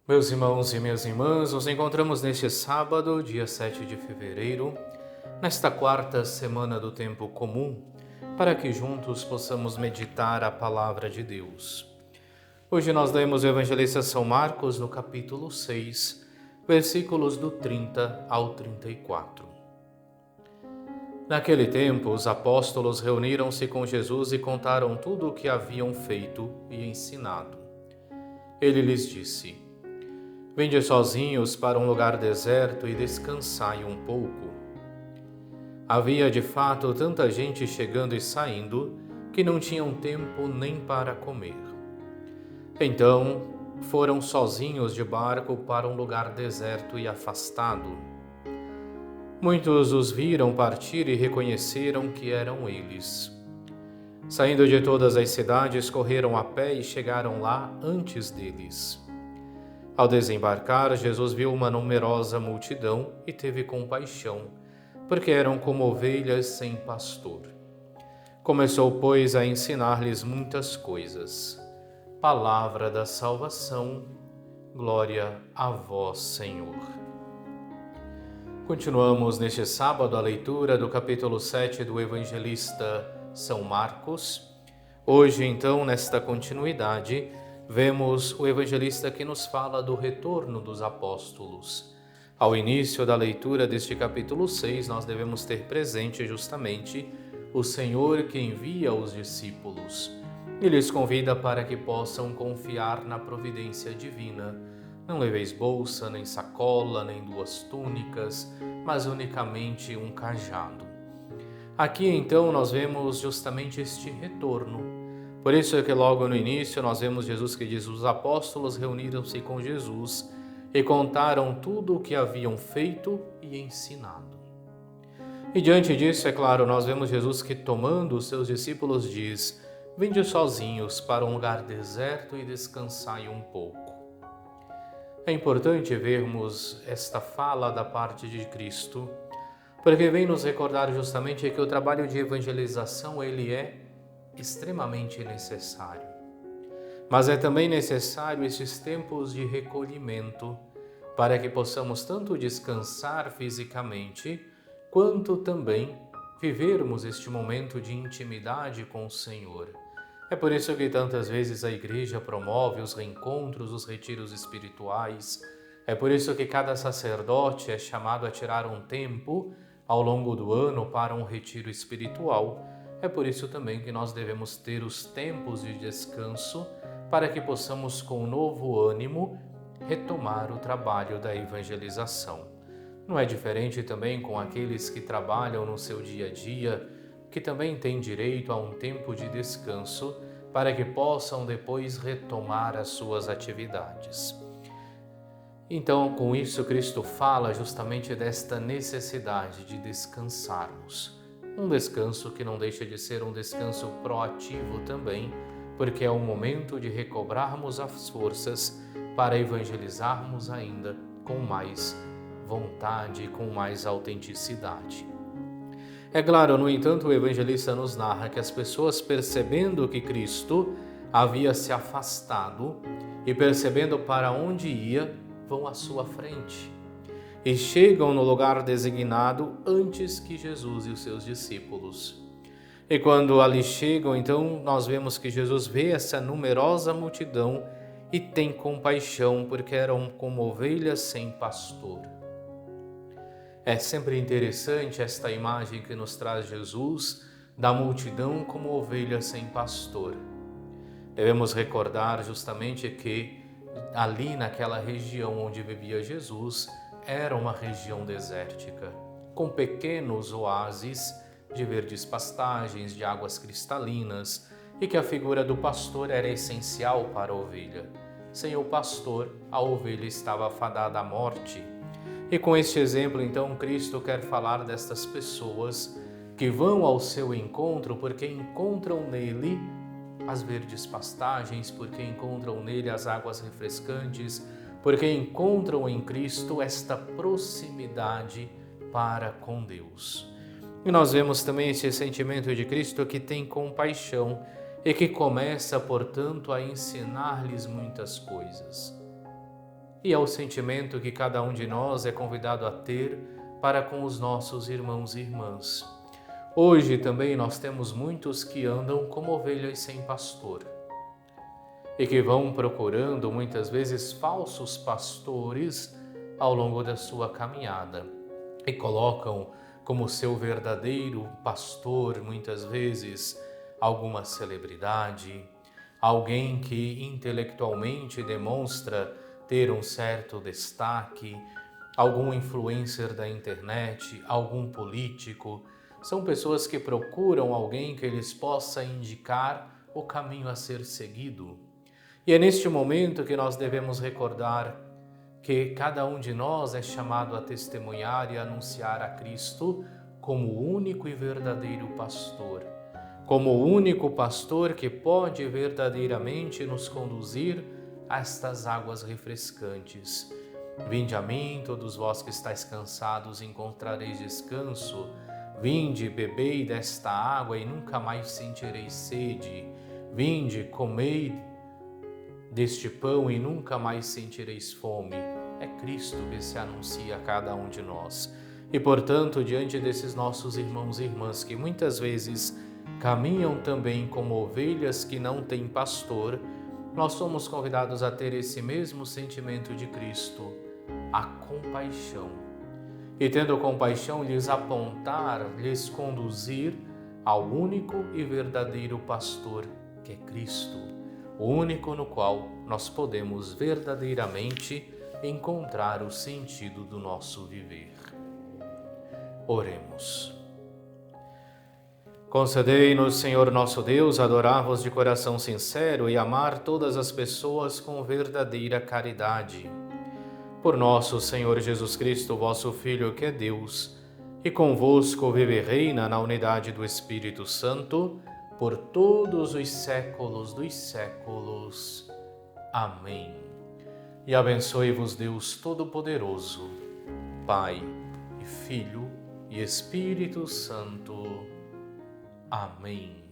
Meus irmãos e minhas irmãs, nos encontramos neste sábado, dia 7 de fevereiro, nesta quarta semana do tempo comum, para que juntos possamos meditar a palavra de Deus. Hoje nós lemos o evangelista São Marcos no capítulo 6, versículos do 30 ao 34. Naquele tempo, os apóstolos reuniram-se com Jesus e contaram tudo o que haviam feito e ensinado. Ele lhes disse: Vinde sozinhos para um lugar deserto e descansai um pouco. Havia de fato tanta gente chegando e saindo que não tinham tempo nem para comer. Então foram sozinhos de barco para um lugar deserto e afastado. Muitos os viram partir e reconheceram que eram eles. Saindo de todas as cidades, correram a pé e chegaram lá antes deles. Ao desembarcar, Jesus viu uma numerosa multidão e teve compaixão, porque eram como ovelhas sem pastor. Começou, pois, a ensinar-lhes muitas coisas. Palavra da salvação, glória a vós, Senhor. Continuamos neste sábado a leitura do capítulo 7 do evangelista São Marcos. Hoje, então, nesta continuidade, vemos o evangelista que nos fala do retorno dos apóstolos. Ao início da leitura deste capítulo 6, nós devemos ter presente justamente o Senhor que envia os discípulos e lhes convida para que possam confiar na providência divina. Não leveis bolsa, nem sacola, nem 2 túnicas, mas unicamente um cajado. Aqui então nós vemos justamente este retorno. Por isso é que logo no início nós vemos Jesus que diz: os apóstolos reuniram-se com Jesus e contaram tudo o que haviam feito e ensinado. E diante disso, é claro, nós vemos Jesus que, tomando os seus discípulos, diz: Vinde sozinhos para um lugar deserto e descansai um pouco. É importante vermos esta fala da parte de Cristo, porque vem nos recordar justamente que o trabalho de evangelização ele é extremamente necessário. Mas é também necessário esses tempos de recolhimento para que possamos tanto descansar fisicamente, quanto também vivermos este momento de intimidade com o Senhor. É por isso que tantas vezes a Igreja promove os reencontros, os retiros espirituais. É por isso que cada sacerdote é chamado a tirar um tempo ao longo do ano para um retiro espiritual. É por isso também que nós devemos ter os tempos de descanso para que possamos, com novo ânimo, retomar o trabalho da evangelização. Não é diferente também com aqueles que trabalham no seu dia a dia, que também têm direito a um tempo de descanso para que possam depois retomar as suas atividades. Então, com isso, Cristo fala justamente desta necessidade de descansarmos. Um descanso que não deixa de ser um descanso proativo também, porque é o momento de recobrarmos as forças para evangelizarmos ainda com mais vontade e com mais autenticidade. É claro, no entanto, o evangelista nos narra que as pessoas, percebendo que Cristo havia se afastado e percebendo para onde ia, vão à sua frente e chegam no lugar designado antes que Jesus e os seus discípulos. E quando ali chegam, então, nós vemos que Jesus vê essa numerosa multidão e tem compaixão, porque eram como ovelhas sem pastor. É sempre interessante esta imagem que nos traz Jesus da multidão como ovelhas sem pastor. Devemos recordar justamente que ali naquela região onde vivia Jesus, era uma região desértica, com pequenos oásis de verdes pastagens, de águas cristalinas, e que a figura do pastor era essencial para a ovelha. Sem o pastor, a ovelha estava fadada à morte. E com este exemplo, então, Cristo quer falar destas pessoas que vão ao seu encontro porque encontram nele as verdes pastagens, porque encontram nele as águas refrescantes, porque encontram em Cristo esta proximidade para com Deus. E nós vemos também esse sentimento de Cristo que tem compaixão e que começa, portanto, a ensinar-lhes muitas coisas. e ao sentimento que cada um de nós é convidado a ter para com os nossos irmãos e irmãs. Hoje também nós temos muitos que andam como ovelhas sem pastor e que vão procurando muitas vezes falsos pastores ao longo da sua caminhada e colocam como seu verdadeiro pastor muitas vezes alguma celebridade, alguém que intelectualmente demonstra ter um certo destaque, algum influencer da internet, algum político. São pessoas que procuram alguém que lhes possa indicar o caminho a ser seguido. E é neste momento que nós devemos recordar que cada um de nós é chamado a testemunhar e anunciar a Cristo como o único e verdadeiro pastor, como o único pastor que pode verdadeiramente nos conduzir a estas águas refrescantes. Vinde a mim, todos vós que estáis cansados, encontrareis descanso. Vinde, bebei desta água e nunca mais sentireis sede. Vinde, comei deste pão e nunca mais sentireis fome. É Cristo que se anuncia a cada um de nós. E, portanto, diante desses nossos irmãos e irmãs que muitas vezes caminham também como ovelhas que não têm pastor, nós somos convidados a ter esse mesmo sentimento de Cristo, a compaixão. E tendo compaixão, lhes apontar, lhes conduzir ao único e verdadeiro pastor, que é Cristo, o único no qual nós podemos verdadeiramente encontrar o sentido do nosso viver. Oremos. Concedei-nos, Senhor nosso Deus, adorar-vos de coração sincero e amar todas as pessoas com verdadeira caridade. Por nosso Senhor Jesus Cristo, vosso Filho, que é Deus, e convosco vive e reina na unidade do Espírito Santo, por todos os séculos dos séculos. Amém. E abençoe-vos Deus Todo-Poderoso, Pai e Filho e Espírito Santo. Amém.